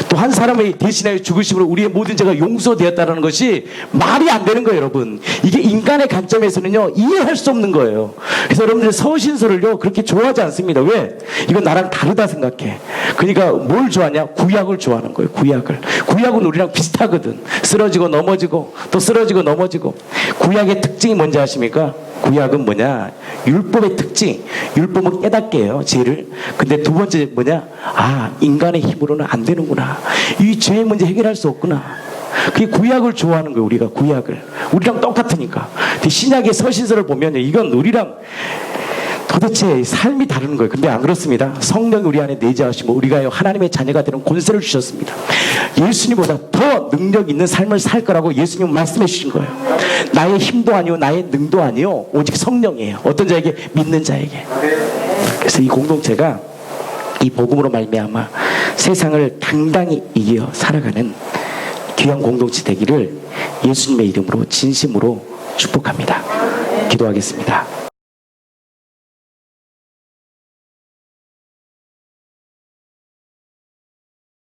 또 한 사람이 대신하여 죽으심으로 우리의 모든 죄가 용서되었다는 것이 말이 안 되는 거예요, 여러분. 이게 인간의 관점에서는요 이해할 수 없는 거예요. 그래서 여러분들 서신서를요 그렇게 좋아하지 않습니다. 왜? 이건 나랑 다르다 생각해. 그러니까 뭘 좋아하냐? 구약을 좋아하는 거예요. 구약은 우리랑 비슷하거든. 쓰러지고 넘어지고 또 쓰러지고 넘어지고. 구약의 특징이 뭔지 아십니까? 구약은 뭐냐? 율법의 특징. 율법은 깨닫게 해요, 죄를. 근데 두 번째 뭐냐? 인간의 힘으로는 안 되는구나. 이 죄의 문제 해결할 수 없구나. 그게 구약을 좋아하는 거예요. 우리가 구약을. 우리랑 똑같으니까. 근데 신약의 서신서를 보면 이건 우리랑 도대체 삶이 다른 거예요. 근데 안 그렇습니다. 성령이 우리 안에 내재하시고 우리가 하나님의 자녀가 되는 권세를 주셨습니다. 예수님보다 더 능력 있는 삶을 살 거라고 예수님은 말씀해 주신 거예요. 나의 힘도 아니요 나의 능도 아니요 오직 성령이에요. 어떤 자에게? 믿는 자에게. 그래서 이 공동체가 이 복음으로 말미암아 세상을 당당히 이겨 살아가는 귀한 공동체 되기를 예수님의 이름으로 진심으로 축복합니다. 기도하겠습니다.